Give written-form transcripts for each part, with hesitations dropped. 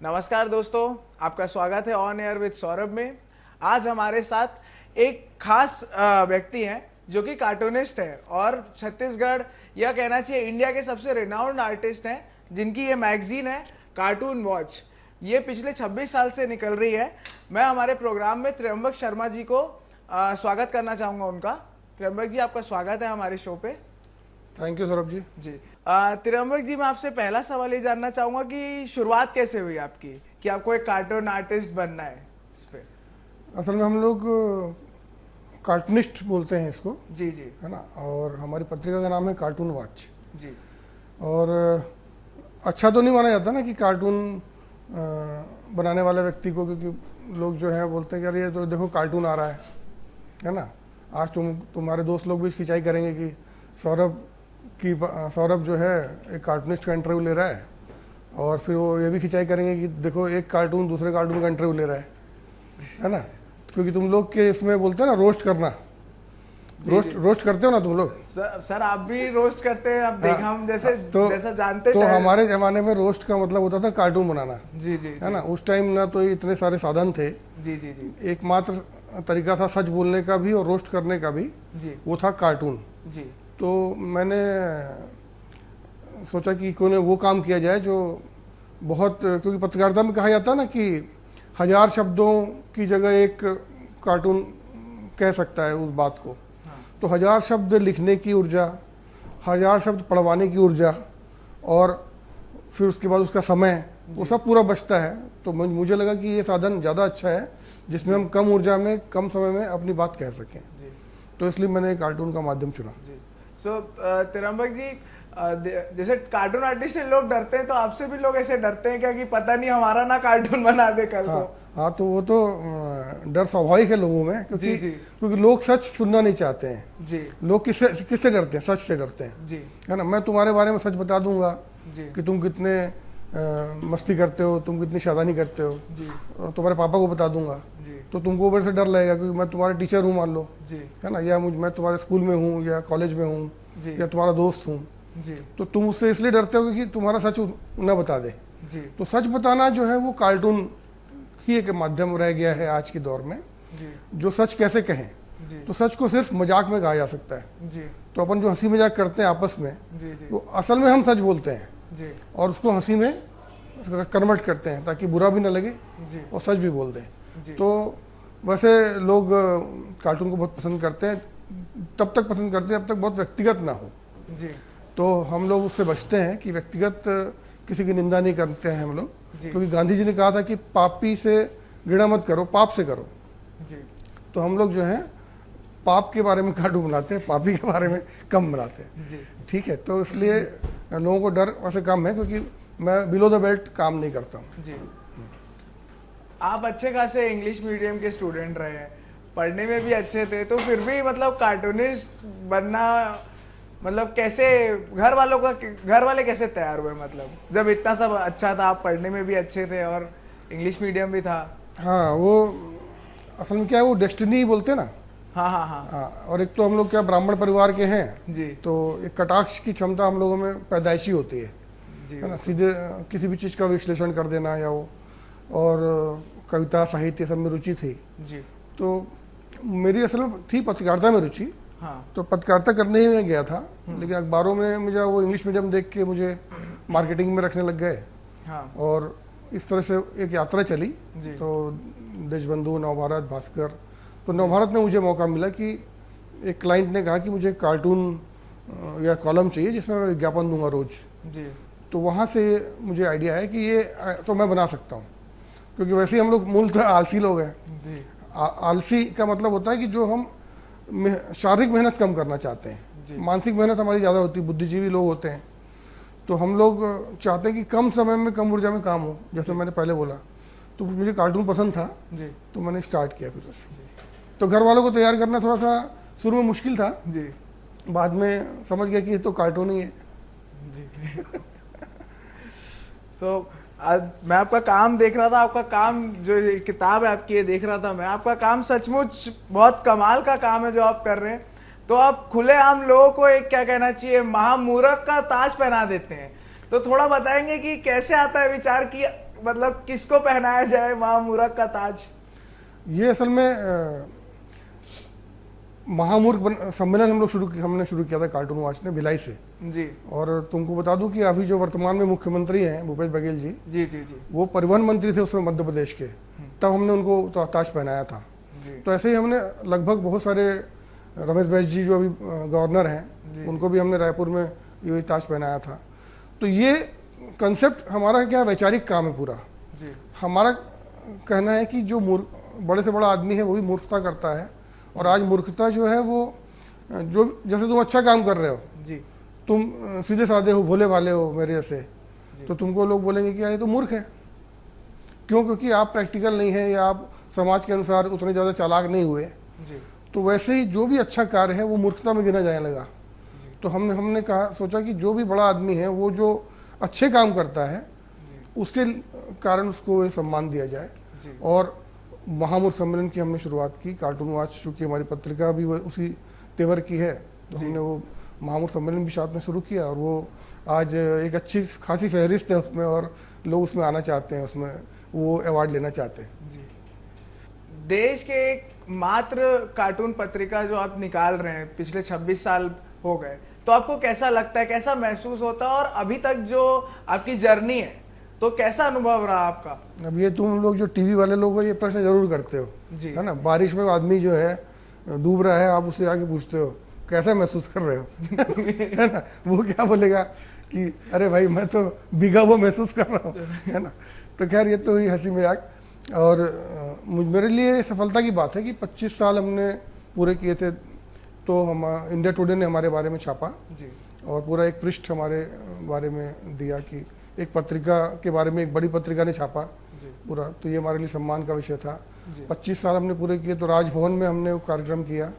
नमस्कार दोस्तों, आपका स्वागत है ऑन एयर विद सौरभ में। आज हमारे साथ एक खास व्यक्ति हैं जो कि कार्टूनिस्ट है और छत्तीसगढ़ या कहना चाहिए इंडिया के सबसे रिनाउंड आर्टिस्ट हैं, जिनकी ये मैगजीन है कार्टून वॉच। ये पिछले 26 साल से निकल रही है। मैं हमारे प्रोग्राम में त्र्यंबक शर्मा जी को स्वागत करना चाहूँगा उनका। त्र्यंबक जी, आपका स्वागत है हमारे शो पे। Thank you Saurabh ji. जी त्र्यंबक जी, मैं आपसे पहला सवाल ये जानना चाहूँगा कि शुरुआत कैसे हुई आपकी कि आपको एक कार्टून आर्टिस्ट बनना है इस पे? असल में हम लोग कार्टूनिस्ट बोलते हैं इसको, जी जी, है ना। और हमारी पत्रिका का नाम है कार्टून वॉच। जी। और अच्छा तो नहीं माना जाता ना कि कार्टून बनाने वाले व्यक्ति को, क्योंकि लोग जो है बोलते हैं कि अरे ये तो देखो कार्टून आ रहा है ना। आज तुम्हारे दोस्त लोग भी खिंचाई करेंगे कि सौरभ जो है एक कार्टूनिस्ट का इंटरव्यू ले रहा है, और फिर वो ये भी खिंचाई करेंगे कि देखो एक कार्टून दूसरे कार्टून का इंटरव्यू ले रहा है ना। क्योंकि तुम लोग के इसमें बोलते हैं ना रोस्ट करना, रोस्ट करते हो ना तुम लोग। सर आप भी रोस्ट करते हैं। अब देखा हम जैसे जैसा जानते तो हमारे जमाने में रोस्ट का मतलब होता था कार्टून बनाना। जी जी, है ना। उस टाइम ना तो इतने सारे साधन थे। जी जी जी, एकमात्र तरीका था सच बोलने का भी और रोस्ट करने का भी, जी वो था कार्टून। जी। तो मैंने सोचा कि क्यों न वो काम किया जाए जो बहुत, क्योंकि पत्रकारिता में कहा जाता है ना कि 1000 शब्दों की जगह एक कार्टून कह सकता है उस बात को। तो 1000 शब्द लिखने की ऊर्जा, 1000 शब्द पढ़वाने की ऊर्जा, और फिर उसके बाद उसका समय, वो सब पूरा बचता है। तो मुझे लगा कि ये साधन ज़्यादा अच्छा है जिसमें हम कम ऊर्जा में कम समय में अपनी बात कह सकें। तो इसलिए मैंने कार्टून का माध्यम चुना। सो त्र्यंबक जी, जैसे कार्टून आर्टिस्ट से लोग डरते हैं, तो आपसे भी लोग ऐसे डरते हैं क्या कि पता नहीं हमारा ना कार्टून बना दे कल को? हाँ, तो वो तो डर स्वाभाविक है लोगों में, क्योंकि लोग सच सुनना नहीं चाहते हैं। जी। लोग किससे डरते हैं? सच से डरते हैं। जी। है ना। मैं तुम्हारे बारे में सच बता दूंगा कि तुम कितने मस्ती करते हो, तुम कितनी शैतानी करते हो। जी। तुम्हारे पापा को बता दूंगा, तो तुमको मेरे से डर लगेगा, क्योंकि मैं तुम्हारा टीचर हूँ मान लो, है ना, या मैं तुम्हारे स्कूल में हूँ या कॉलेज में हूँ या तुम्हारा दोस्त हूँ। तो तुम उससे इसलिए डरते हो कि तुम्हारा सच न बता दे। तो सच बताना जो है वो कार्टून ही एक माध्यम रह गया है आज के दौर में। जो सच कैसे कहें, तो सच को सिर्फ मजाक में कहा जा सकता है। तो अपन जो हंसी मजाक करते हैं आपस में, तो असल में हम सच बोलते हैं और उसको हंसी में कन्वर्ट करते हैं ताकि बुरा भी ना लगे और सच भी बोल दें। तो वैसे लोग कार्टून को बहुत पसंद करते हैं, तब तक पसंद करते हैं जब तक बहुत व्यक्तिगत ना हो। तो हम लोग उससे बचते हैं कि व्यक्तिगत किसी की निंदा नहीं करते हैं हम लोग, क्योंकि गांधी जी ने कहा था कि पापी से घृणा मत करो, पाप से करो। तो हम लोग जो है पाप के बारे में कार्टून बनाते हैं, पापी के बारे में कम बनाते हैं। ठीक है। तो इसलिए लोगों को डर वैसे कम है, क्योंकि मैं बिलो द बेल्ट काम नहीं करता हूँ। जी। आप अच्छे खासे इंग्लिश मीडियम के स्टूडेंट रहे हैं, पढ़ने में भी अच्छे थे, तो फिर भी मतलब कार्टूनिस्ट बनना, मतलब कैसे घर वाले कैसे तैयार हुए? मतलब जब इतना सब अच्छा था, आप पढ़ने में भी अच्छे थे और इंग्लिश मीडियम भी था। हाँ, वो असल में क्या है, वो डेस्टिनी बोलते हैं ना। हाँ। और एक तो हम लोग क्या ब्राह्मण परिवार के हैं जी। तो एक कटाक्ष की क्षमता हम लोगों में पैदाइशी होती है ना, सीधे किसी भी चीज़ का विश्लेषण कर देना या वो, और कविता साहित्य सब में रुचि थी। जी। तो मेरी असल में थी पत्रकारिता में रुचि। तो पत्रकारिता करने ही में गया था, लेकिन अखबारों में मुझे वो इंग्लिश मीडियम देख के मुझे मार्केटिंग में रखने लग गए। और इस तरह से एक यात्रा चली। तो देशबंधु, नवभारत, भास्कर, तो नवभारत में मुझे मौका मिला कि एक क्लाइंट ने कहा कि मुझे कार्टून या कॉलम चाहिए जिसमें मैं विज्ञापन दूंगा रोज। तो वहाँ से मुझे आइडिया है कि ये तो मैं बना सकता हूँ, क्योंकि वैसे ही हम लोग मूलतः आलसी लोग हैं। आलसी का मतलब होता है कि जो हम शारीरिक मेहनत कम करना चाहते हैं, मानसिक मेहनत हमारी ज़्यादा होती है, बुद्धिजीवी लोग होते हैं। तो हम लोग चाहते हैं कि कम समय में कम ऊर्जा में काम हो, जैसे मैंने पहले बोला। तो मुझे कार्टून पसंद था, तो मैंने स्टार्ट किया फिर उससे। तो घर वालों को तैयार करना थोड़ा सा शुरू में मुश्किल था, बाद में समझ गया कि ये तो कार्टून ही है। मैं आपका काम देख रहा था, आपका काम जो किताब है आपकी ये देख रहा था मैं, आपका काम सचमुच बहुत कमाल का काम है जो आप कर रहे हैं। तो आप खुलेआम लोगों को एक क्या कहना चाहिए, महामूर्ख का ताज पहना देते हैं। तो थोड़ा बताएंगे कि कैसे आता है विचार कि मतलब किसको पहनाया जाए महामूर्ख का ताज? ये असल में सम्मेलन हमने शुरू किया था कार्टून वॉच ने भिलाई से जी। और तुमको बता दूं कि अभी जो वर्तमान में मुख्यमंत्री हैं भूपेश बघेल जी जी जी जी वो परिवहन मंत्री थे उसमें मध्य प्रदेश के, तब हमने उनको तो ताज पहनाया था। तो ऐसे ही हमने लगभग बहुत सारे, रमेश बैस जी जो अभी गवर्नर हैं उनको भी हमने रायपुर में ये ताज पहनाया था। तो ये कंसेप्ट हमारा क्या वैचारिक काम है पूरा जी। हमारा कहना है कि जो बड़े से बड़ा आदमी है वो भी मूर्खता करता है, और आज मूर्खता जो है वो जो जैसे तुम अच्छा काम कर रहे हो जी, तुम सीधे साधे हो, भोले भाले हो मेरे जैसे, तो तुमको लोग बोलेंगे कि यार ये तो मूर्ख है। क्यों? क्योंकि आप प्रैक्टिकल नहीं है या आप समाज के अनुसार उतने ज़्यादा चालाक नहीं हुए जी। तो वैसे ही जो भी अच्छा कार्य है वो मूर्खता में गिना जाने लगा। तो हमने सोचा कि जो भी बड़ा आदमी है वो जो अच्छे काम करता है उसके कारण उसको ये सम्मान दिया जाए। और महामूर्ख सम्मेलन की हमने शुरुआत की। कार्टून वॉच चूँकि हमारी पत्रिका भी उसी तेवर की है तो हमने वो महामूर्ख सम्मेलन भी साथ में शुरू किया, और वो आज एक अच्छी खासी फहरिस्त है उसमें, और लोग उसमें आना चाहते हैं, उसमें वो अवार्ड लेना चाहते हैं जी। देश के एक मात्र कार्टून पत्रिका जो आप निकाल रहे हैं, पिछले 26 साल हो गए, तो आपको कैसा लगता है, कैसा महसूस होता है? और अभी तक जो आपकी जर्नी है तो कैसा अनुभव रहा आपका? अब ये तुम लोग जो टीवी वाले लोग हो ये प्रश्न जरूर करते हो जी। है ना, बारिश में आदमी जो है डूब रहा है, आप उससे आके पूछते हो कैसा महसूस कर रहे हो है ना, वो क्या बोलेगा कि अरे भाई मैं तो भीगा हुआ महसूस कर रहा हूँ है ना। तो खैर ये तो ही हंसी मजाक, और मेरे लिए सफलता की बात है कि 25 साल हमने पूरे किए थे। तो हम इंडिया टुडे ने हमारे बारे में छापा जी। और पूरा एक पृष्ठ हमारे बारे में दिया कि एक पत्रिका के बारे में एक बड़ी पत्रिका ने छापा पूरा, तो ये हमारे लिए सम्मान का विषय था। 25 साल हमने पूरे किए। तो राजभवन में हमने वो कार्यक्रम किया,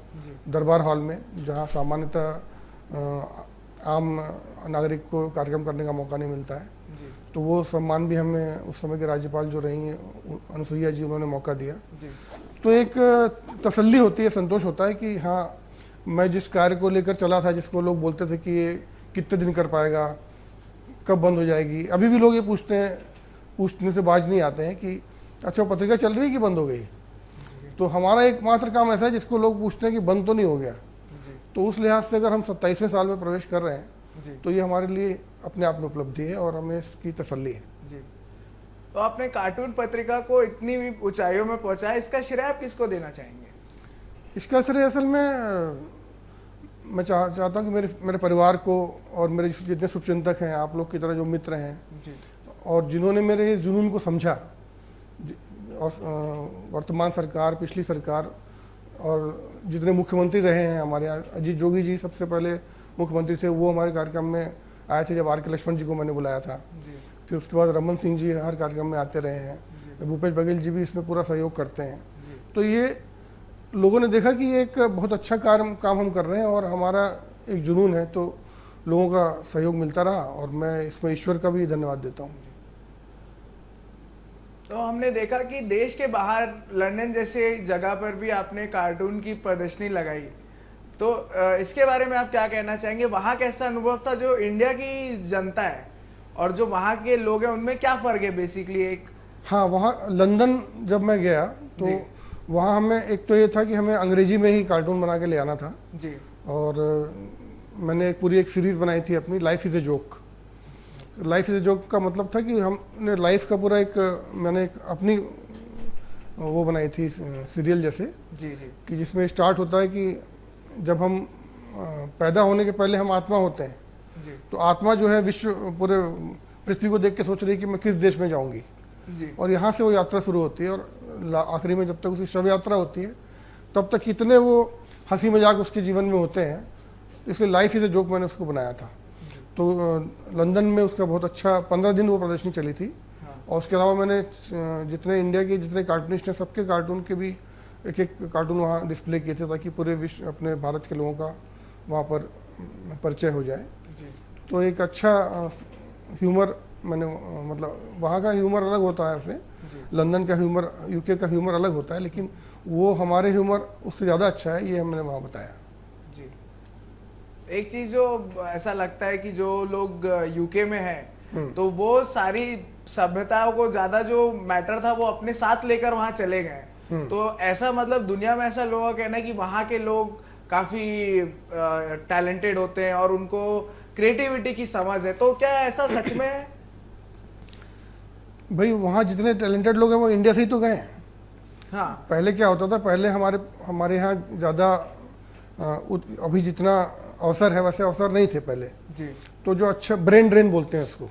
दरबार हॉल में, जहाँ सामान्यतः आम नागरिक को कार्यक्रम करने का मौका नहीं मिलता है। तो वो सम्मान भी हमें उस समय के राज्यपाल जो रही अनुसुईया जी, उन्होंने मौका दिया। तो एक तसल्ली होती है, संतोष होता है कि हाँ मैं जिस कार्य को लेकर चला था, जिसको लोग बोलते थे कि ये कितने दिन कर पाएगा, कब बंद हो जाएगी, अभी भी लोग ये पूछने से बाज नहीं आते हैं कि अच्छा पत्रिका चल रही है कि बंद हो गई। तो हमारा एकमात्र काम ऐसा है जिसको लोग पूछते हैं कि बंद तो नहीं हो गया। तो उस लिहाज से अगर हम 27वें साल में प्रवेश कर रहे हैं तो ये हमारे लिए अपने आप में उपलब्धि है और हमें इसकी तसल्ली है जी। तो आपने कार्टून पत्रिका को इतनी भी ऊंचाइयों में पहुंचाया, इसका श्रेय आप किसको देना चाहेंगे? इसका श्रेय असल में मैं चाहता हूँ कि मेरे परिवार को और मेरे जितने शुभचिंतक हैं, आप लोग की तरह जो मित्र हैं जी। और जिन्होंने मेरे इस जुनून को समझा, और वर्तमान सरकार, पिछली सरकार, और जितने मुख्यमंत्री रहे हैं हमारे यहाँ, अजीत जोगी जी सबसे पहले मुख्यमंत्री थे, वो हमारे कार्यक्रम में आए थे जब आर के लक्ष्मण जी को मैंने बुलाया था। फिर उसके बाद रमन सिंह जी हर कार्यक्रम में आते रहे हैं, भूपेश बघेल जी भी इसमें पूरा सहयोग करते हैं। तो ये लोगों ने देखा कि ये एक बहुत अच्छा काम हम कर रहे हैं और हमारा एक जुनून है, तो लोगों का सहयोग मिलता रहा और मैं इसमें ईश्वर का भी धन्यवाद देता हूँ। तो हमने देखा कि देश के बाहर लंदन जैसे जगह पर भी आपने कार्टून की प्रदर्शनी लगाई, तो इसके बारे में आप क्या कहना चाहेंगे? वहाँ कैसा अनुभव था? जो इंडिया की जनता है और जो वहाँ के लोग हैं उनमें क्या फ़र्क है बेसिकली? एक हाँ, वहाँ लंदन जब मैं गया तो वहाँ हमें एक तो ये था कि हमें अंग्रेजी में ही कार्टून बना के ले आना था जी। और मैंने पूरी एक सीरीज़ बनाई थी अपनी, life is a joke. Life is a joke का मतलब था कि हमने लाइफ का पूरा मैंने एक अपनी वो बनाई थी सीरियल जैसे जी जी, कि जिसमें स्टार्ट होता है कि जब हम पैदा होने के पहले हम आत्मा होते हैं जी। तो आत्मा जो है विश्व पूरे पृथ्वी को देख के सोच रही है कि मैं किस देश में जाऊंगी जी। और यहाँ से वो यात्रा शुरू होती है और आखिरी में जब तक उसकी शव यात्रा होती है तब तक कितने वो हंसी मजाक उसके जीवन में होते हैं, इसलिए लाइफ इज़ ए जोक मैंने उसको बनाया था। तो लंदन में उसका बहुत अच्छा 15 दिन वो प्रदर्शनी चली थी। और उसके अलावा मैंने जितने इंडिया के जितने कार्टूनिस्ट हैं सबके कार्टून के भी एक एक कार्टून वहाँ डिस्प्ले किए थे ताकि पूरे विश्व अपने भारत के लोगों का वहाँ पर परिचय हो जाए जी। तो एक अच्छा ह्यूमर मैंने मतलब वहाँ का ह्यूमर अलग होता है उससे, लंदन का ह्यूमर, यूके का ह्यूमर अलग होता है, लेकिन वो हमारे ह्यूमर उससे ज़्यादा अच्छा है, ये मैंने वहाँ बताया जी। एक चीज़ जो ऐसा लगता है कि जो लोग यूके में हैं तो वो सारी सभ्यता को ज्यादा जो मैटर था वो अपने साथ लेकर वहां चले गए। तो ऐसा मतलब दुनिया में ऐसा लोगों का कहना है कि वहां के लोग काफी टैलेंटेड होते हैं और उनको क्रिएटिविटी की समझ है, तो क्या ऐसा सच में है? भाई वहाँ जितने टैलेंटेड लोग हैं वो इंडिया से ही तो गए हैं। हाँ। पहले क्या होता था, पहले हमारे यहाँ ज़्यादा अभी जितना अवसर है वैसे अवसर नहीं थे पहले जी। तो जो अच्छा ब्रेन ड्रेन बोलते हैं इसको,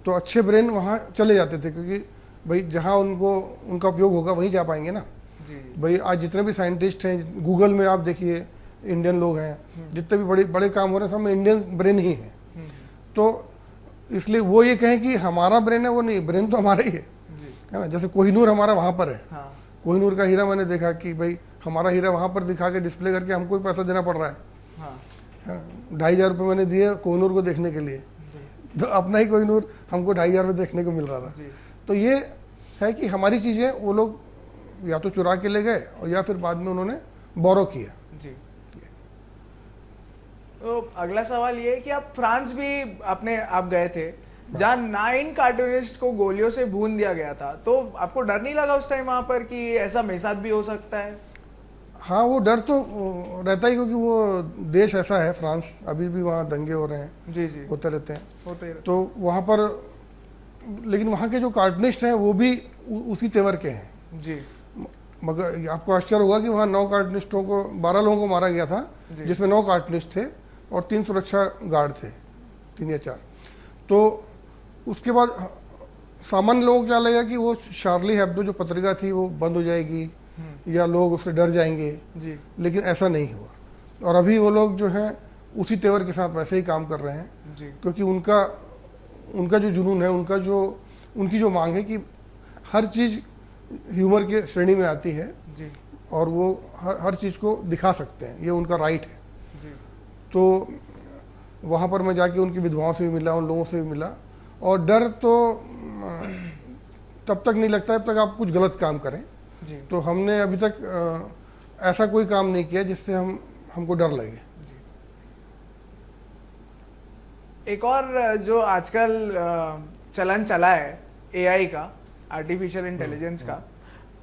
तो अच्छे ब्रेन वहाँ चले जाते थे, क्योंकि भाई जहाँ उनका उपयोग होगा वहीं जा पाएंगे ना जी। भाई आज जितने भी साइंटिस्ट हैं गूगल में आप देखिए इंडियन लोग हैं, जितने भी बड़े बड़े काम हो रहे हैं सब में इंडियन ब्रेन ही है। तो इसलिए वो ये कहें कि हमारा ब्रेन है, वो नहीं, ब्रेन तो हमारा ही है ना। जैसे कोहिनूर हमारा वहाँ पर है। हाँ। कोहिनूर का हीरा मैंने देखा कि भाई हमारा हीरा वहाँ पर दिखा के डिस्प्ले करके हमको ही पैसा देना पड़ रहा है। हाँ। 2,500 रुपये मैंने दिए कोहिनूर को देखने के लिए, तो अपना ही कोहिनूर हमको 2,500 में देखने को मिल रहा था। तो ये है कि हमारी चीज़ें वो लोग या तो चुरा के ले गए और या फिर बाद में उन्होंने बोरो किया। जी। तो अगला सवाल ये है कि आप फ्रांस भी आप गए थे जहाँ 9 कार्टूनिस्ट को गोलियों से भून दिया गया था, तो आपको डर नहीं लगा उस टाइम वहां पर कि ऐसा मेरे साथ भी हो सकता है? हाँ वो डर तो रहता ही, क्योंकि वो देश ऐसा है फ्रांस, अभी भी वहाँ दंगे हो रहे हैं। जी जी। होते रहते हैं होते ही रहते। तो वहाँ पर, लेकिन वहाँ के जो कार्टूनिस्ट हैं वो भी उसी तेवर के हैं जी। मगर आपको आश्चर्य होगा कि वहाँ 9 कार्टूनिस्टों को 12 लोगों को मारा गया था, जिसमें 9 कार्टूनिस्ट थे और 3 सुरक्षा गार्ड थे, 3 या 4। तो उसके बाद सामान्य लोगों को क्या लगेगा कि वो शार्ली हेब्डो जो पत्रिका थी वो बंद हो जाएगी या लोग उससे डर जाएंगे जी। लेकिन ऐसा नहीं हुआ। और अभी वो लोग जो हैं उसी तेवर के साथ वैसे ही काम कर रहे हैं जी। क्योंकि उनका जो जुनून है, उनकी जो मांग है कि हर चीज़ ह्यूमर के श्रेणी में आती है जी। और वो हर चीज़ को दिखा सकते हैं, ये उनका राइट है। जी। तो वहाँ पर मैं जाके उनकी विधवाओं से भी मिला, उन लोगों से भी मिला, और डर तो तब तक नहीं लगता है जब तक आप कुछ गलत काम करें। जी। तो हमने अभी तक ऐसा कोई काम नहीं किया जिससे हमको डर लगे। एक और जो आजकल चलन चला है एआई का, आर्टिफिशियल इंटेलिजेंस का,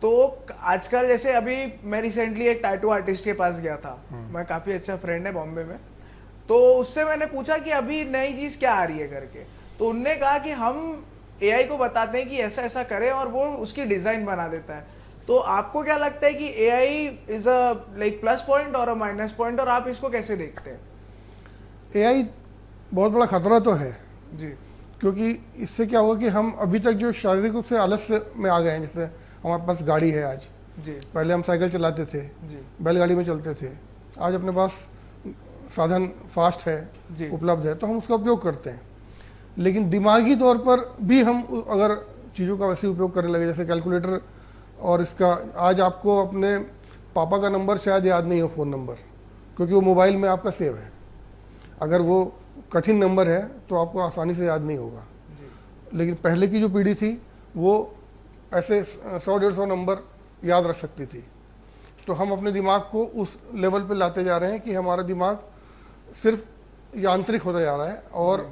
तो आजकल जैसे अभी मैं रिसेंटली एक टैटू आर्टिस्ट के पास गया था, मैं काफ़ी अच्छा फ्रेंड है बॉम्बे में, तो उससे मैंने पूछा कि अभी नई चीज़ क्या आ रही है करके, तो उनने कहा कि हम एआई को बताते हैं कि ऐसा ऐसा करें और वो उसकी डिज़ाइन बना देता है। तो आपको क्या लगता है कि AI is a like plus point और अ माइनस पॉइंट, और आप इसको कैसे देखते हैं? एआई बहुत बड़ा खतरा तो है जी। क्योंकि इससे क्या होगा कि हम अभी तक जो शारीरिक रूप से आलस्य में आ गए हैं, जैसे हमारे पास गाड़ी है आज, जी। पहले हम साइकिल चलाते थे, जी। बैलगाड़ी में चलते थे, आज अपने पास साधन फास्ट है, जी। उपलब्ध है, तो हम उसका उपयोग करते हैं। लेकिन दिमागी तौर पर भी हम अगर चीज़ों का वैसे उपयोग करने लगे, जैसे कैलकुलेटर, और इसका आज आपको अपने पापा का नंबर शायद याद नहीं हो, फ़ोन नंबर, क्योंकि वो मोबाइल में आपका सेव है। अगर वो कठिन नंबर है तो आपको आसानी से याद नहीं होगा। लेकिन पहले की जो पीढ़ी थी वो ऐसे 100-150 नंबर याद रख सकती थी। तो हम अपने दिमाग को उस लेवल पे लाते जा रहे हैं कि हमारा दिमाग सिर्फ यांत्रिक होता जा रहा है, और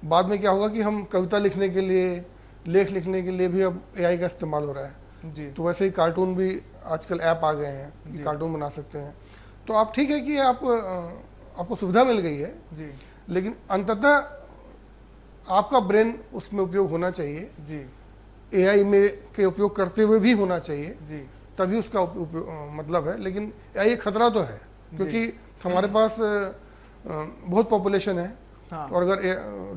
बाद में क्या होगा कि हम कविता लिखने के लिए, लेख लिखने के लिए भी अब एआई का इस्तेमाल हो रहा है। जी। तो वैसे ही कार्टून भी आजकल ऐप आ गए हैं कि कार्टून बना सकते हैं। तो आप ठीक है कि आपको सुविधा मिल गई है जी। लेकिन अंततः आपका ब्रेन उसमें उपयोग होना चाहिए, जी। एआई में के उपयोग करते हुए भी होना चाहिए, जी। तभी उसका मतलब है। लेकिन एआई एक खतरा तो है क्योंकि हमारे पास बहुत पॉपुलेशन है। हाँ। और अगर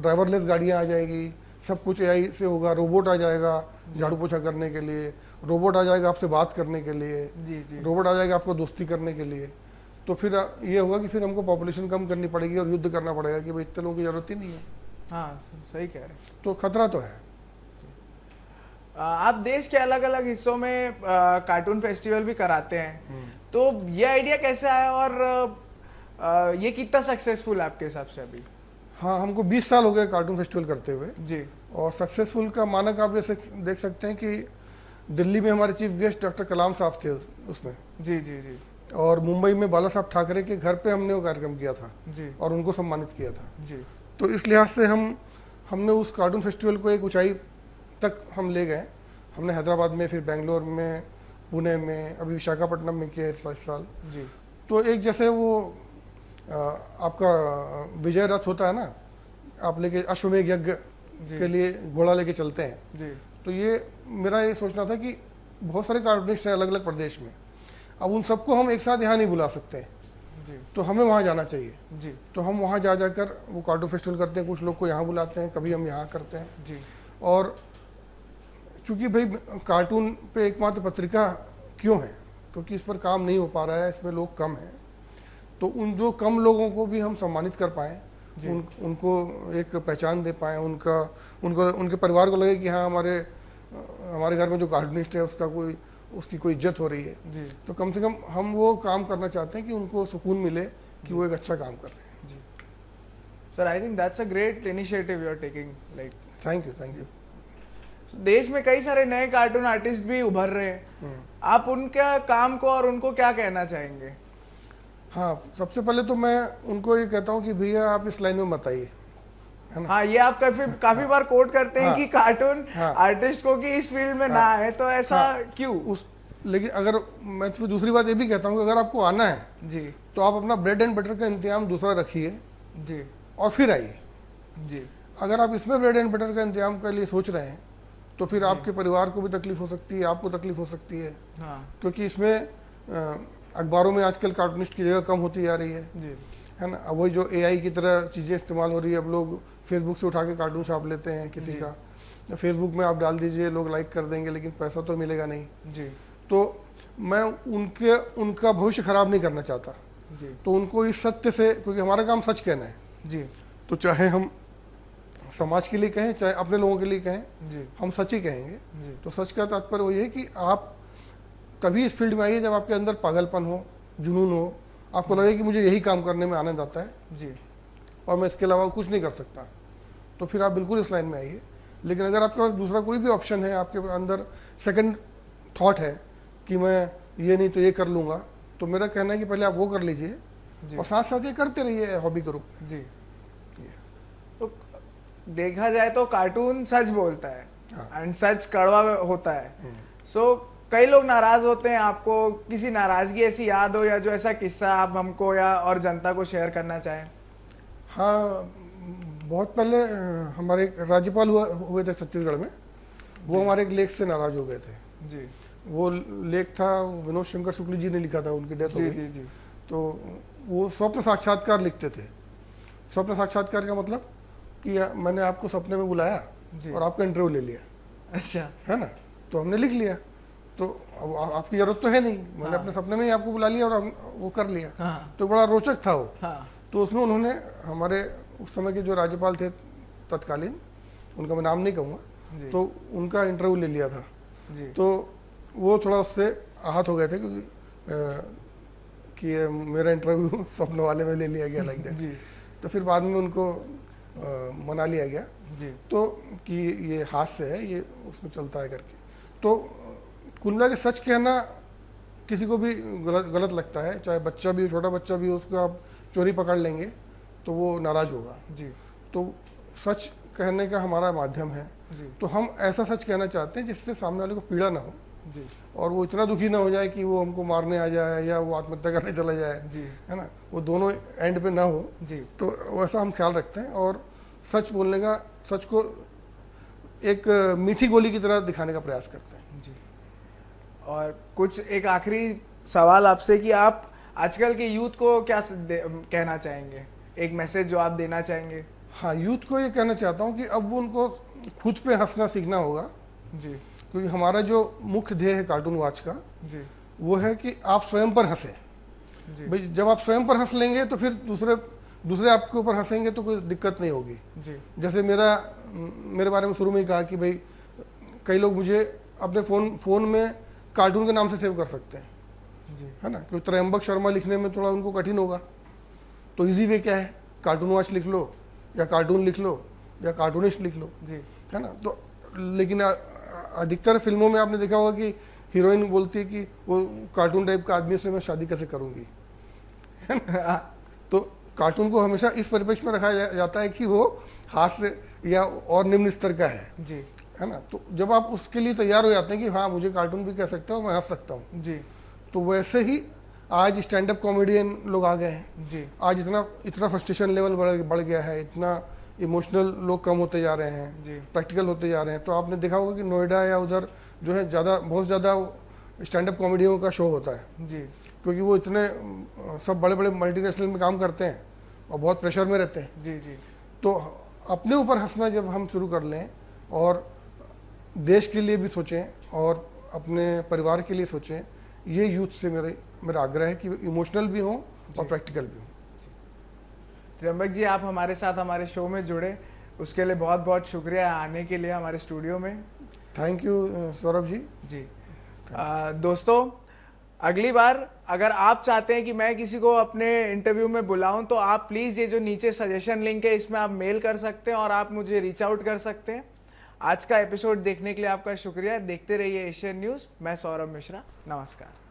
ड्राइवरलेस गाड़ियाँ आ जाएगी, सब कुछ एआई से होगा, रोबोट आ जाएगा झाड़ू पोछा करने के लिए, रोबोट आ जाएगा आपसे बात करने के लिए, जी। जी। रोबोट आ जाएगा आपको दोस्ती करने के लिए, तो फिर ये होगा कि फिर हमको पॉपुलेशन कम करनी पड़ेगी और युद्ध करना पड़ेगा कि भाई इतने लोगों की जरूरत ही नहीं है। हाँ, सही कह रहे हैं। तो खतरा तो है। आप देश के अलग अलग हिस्सों में कार्टून फेस्टिवल भी कराते हैं, तो ये आइडिया कैसे आया और ये कितना सक्सेसफुल है आपके हिसाब से अभी? हाँ, हमको 20 साल हो गए कार्टून फेस्टिवल करते हुए। जी। और सक्सेसफुल का मानक आप जैसे देख सकते हैं कि दिल्ली में हमारे चीफ गेस्ट डॉक्टर कलाम साहब थे उसमें। जी। जी। जी। और मुंबई में बाला साहब ठाकरे के घर पे हमने वो कार्यक्रम किया था। जी। और उनको सम्मानित किया था। जी। तो इस लिहाज से हमने उस कार्टून फेस्टिवल को एक ऊंचाई तक हम ले गए। हमने हैदराबाद में, फिर बेंगलोर में, पुणे में, अभी विशाखापट्टनम में किया इस साल। जी। तो एक जैसे वो आपका विजय रथ होता है ना, आप लेके अश्वमेध यज्ञ के लिए घोड़ा लेके चलते हैं। जी। तो ये मेरा ये सोचना था कि बहुत सारे कार्टूनिस्ट हैं अलग अलग प्रदेश में, अब उन सबको हम एक साथ यहाँ नहीं बुला सकते, जी। तो हमें वहाँ जाना चाहिए। जी। तो हम वहाँ जा जाकर वो कार्टून फेस्टिवल करते हैं, कुछ लोग को यहाँ बुलाते हैं, कभी हम यहाँ करते हैं। जी। और चूँकि भाई कार्टून पे एकमात्र पत्रिका क्यों है, क्योंकि इस पर काम नहीं हो पा रहा है, इसमें लोग कम हैं, तो उन जो कम लोगों को भी हम सम्मानित कर पाएँ, उनको एक पहचान दे पाएँ, उनके परिवार को लगे कि हाँ हमारे घर में जो कार्टूनिस्ट है उसकी कोई इज्जत हो रही है। जी। तो कम से कम हम वो काम करना चाहते हैं कि उनको सुकून मिले कि वो एक अच्छा काम कर रहे हैं। जी sir, I think that's a great initiative you are taking. Like thank you. देश में कई सारे नए कार्टून आर्टिस्ट भी उभर रहे हैं, आप उनका काम को और उनको क्या कहना चाहेंगे? हाँ, सबसे पहले तो मैं उनको ये कहता हूँ कि भैया आप इस लाइन में मत आइए, है ना। हाँ, ये आप काफी बार कोट करते हैं। हाँ, कि कार्टून हाँ, आर्टिस्ट को कि इस फील्ड में ना आए, तो ऐसा क्यों? लेकिन अगर मैं तो दूसरी बात ये भी कहता हूँ कि अगर आपको आना है जी, तो आप अपना ब्रेड एंड बटर का इंतजाम दूसरा रखिए जी, और फिर आइए। जी। अगर आप इसमें ब्रेड एंड बटर का इंतजाम के लिए सोच रहे हैं तो फिर आपके परिवार को भी तकलीफ हो सकती है, आपको तकलीफ हो सकती है। हाँ, क्योंकि इसमें अखबारों में आजकल कार्टूनिस्ट की जगह कम होती जा रही है, जी, है ना। अब वही जो एआई की तरह चीज़ें इस्तेमाल हो रही है, अब लोग फेसबुक से उठा के कार्टून छाप लेते हैं किसी का, फेसबुक में आप डाल दीजिए, लोग लाइक कर देंगे, लेकिन पैसा तो मिलेगा नहीं। जी। तो मैं उनका भविष्य खराब नहीं करना चाहता। जी। तो उनको इस सत्य से, क्योंकि हमारा काम सच कहना है। जी। तो चाहे हम समाज के लिए कहें, चाहे अपने लोगों के लिए कहें, जी। हम सच ही कहेंगे। जी। तो सच का तात्पर्य वही है कि आप तभी इस फील्ड में आइए जब आपके अंदर पागलपन हो, जुनून हो, आपको लगे कि मुझे यही काम करने में आनंद आता है जी। और मैं इसके अलावा कुछ नहीं कर सकता, तो फिर आप बिल्कुल इस लाइन में आइए। लेकिन अगर आपके पास दूसरा कोई भी ऑप्शन है, आपके अंदर सेकंड थॉट है कि मैं ये नहीं तो ये कर लूँगा, तो मेरा कहना है कि पहले आप वो कर लीजिए और साथ साथ ये करते रहिए हॉबी के रूप में। जी। तो देखा जाए तो कार्टून सच बोलता है, एंड सच कड़वा होता है। सो कई लोग नाराज होते हैं, आपको किसी नाराजगी ऐसी याद हो या जो ऐसा किस्सा आप हमको या और जनता को शेयर करना चाहें? हाँ, बहुत पहले हमारे एक राज्यपाल हुए थे छत्तीसगढ़ में, वो हमारे एक लेख से नाराज हो गए थे। जी। वो लेख था, विनोद शंकर शुक्ल जी ने लिखा था, उनकी डेथ हो गई। जी। जी। तो वो स्वप्न साक्षात्कार लिखते थे। स्वप्न साक्षात्कार का मतलब कि मैंने आपको सपने में बुलाया और आपका इंटरव्यू ले लिया, अच्छा, है ना। तो हमने लिख लिया, तो अब आपकी जरूरत तो है नहीं, मैंने अपने सपने में ही आपको बुला लिया और वो कर लिया। हाँ। तो बड़ा रोचक था वो। हाँ। तो उसमें उन्होंने हमारे उस समय के जो राज्यपाल थे तत्कालीन, उनका मैं नाम नहीं कहूँगा, तो उनका इंटरव्यू ले लिया था। जी। तो वो थोड़ा उससे आहत हो गए थे कि मेरा इंटरव्यू स्वप्न वाले में ले लिया गया, लाइक दैट। तो फिर बाद में उनको मना लिया गया। जी। तो कि ये हास्य है, ये उसमें चलता है करके। तो कुल मिला के सच कहना किसी को भी गलत लगता है, चाहे बच्चा भी हो, छोटा बच्चा भी हो, उसको आप चोरी पकड़ लेंगे तो वो नाराज़ होगा। जी। तो सच कहने का हमारा माध्यम है। जी। तो हम ऐसा सच कहना चाहते हैं जिससे सामने वाले को पीड़ा ना हो। जी। और वो इतना दुखी ना हो जाए कि वो हमको मारने आ जाए या वो आत्महत्या करने चला जाए। जी। है ना, वो दोनों एंड पे ना हो। जी। तो वैसा हम ख्याल रखते हैं और सच बोलने का, सच को एक मीठी गोली की तरह दिखाने का प्रयास करते हैं। जी। और कुछ एक आखिरी सवाल आपसे कि आप आजकल के यूथ को क्या कहना चाहेंगे, एक मैसेज जो आप देना चाहेंगे? हाँ, यूथ को ये कहना चाहता हूँ कि अब उनको खुद पे हंसना सीखना होगा। जी। क्योंकि हमारा जो मुख्य ध्येय है कार्टून वॉच का, जी, वो है कि आप स्वयं पर हंसें। भाई जब आप स्वयं पर हंस लेंगे तो फिर दूसरे आपके ऊपर हंसेंगे तो कोई दिक्कत नहीं होगी। जी। जैसे मेरे बारे में शुरू में ही कहा कि भाई कई लोग मुझे अपने फ़ोन में कार्टून के नाम से सेव कर सकते हैं। जी। है ना, क्योंकि त्र्यंबक शर्मा लिखने में थोड़ा उनको कठिन होगा, तो इजी वे क्या है, कार्टून वॉच लिख लो या कार्टून लिख लो या कार्टूनिस्ट लिख लो। जी। है ना। तो लेकिन अधिकतर फिल्मों में आपने देखा होगा कि हीरोइन बोलती है कि वो कार्टून टाइप का आदमी से मैं शादी कैसे करूँगी। तो कार्टून को हमेशा इस परिप्रेक्ष्य में रखा जाता है कि वो हास्य या और निम्न स्तर का है। जी। है ना। तो जब आप उसके लिए तैयार हो जाते हैं कि हाँ मुझे कार्टून भी कह सकते हो, मैं हंस सकता हूँ जी तो वैसे ही आज स्टैंड अप कॉमेडियन लोग आ गए हैं जी आज इतना फ्रस्ट्रेशन लेवल बढ़ गया है, इतना इमोशनल लोग कम होते जा रहे हैं, जी प्रैक्टिकल होते जा रहे हैं। तो आपने देखा होगा कि नोएडा या उधर जो है बहुत ज़्यादा स्टैंड अप कॉमेडियों का शो होता है, जी क्योंकि वो इतने सब बड़े बड़े मल्टीनेशनल में काम करते हैं और बहुत प्रेशर में रहते हैं। जी जी तो अपने ऊपर हंसना जब हम शुरू कर लें और देश के लिए भी सोचें और अपने परिवार के लिए सोचें, ये यूथ से मेरा आग्रह है कि इमोशनल भी हों और प्रैक्टिकल भी हों। त्र्यंबक जी, आप हमारे साथ हमारे शो में जुड़े, उसके लिए बहुत बहुत शुक्रिया आने के लिए हमारे स्टूडियो में। Thank you Saurabh ji. जी दोस्तों, अगली बार अगर आप चाहते हैं कि मैं किसी को अपने इंटरव्यू में बुलाऊं तो आप प्लीज़ ये जो नीचे सजेशन लिंक है इसमें आप मेल कर सकते हैं और आप मुझे रीच आउट कर सकते हैं। आज का एपिसोड देखने के लिए आपका शुक्रिया। देखते रहिए एशियन न्यूज़। मैं सौरभ मिश्रा, नमस्कार।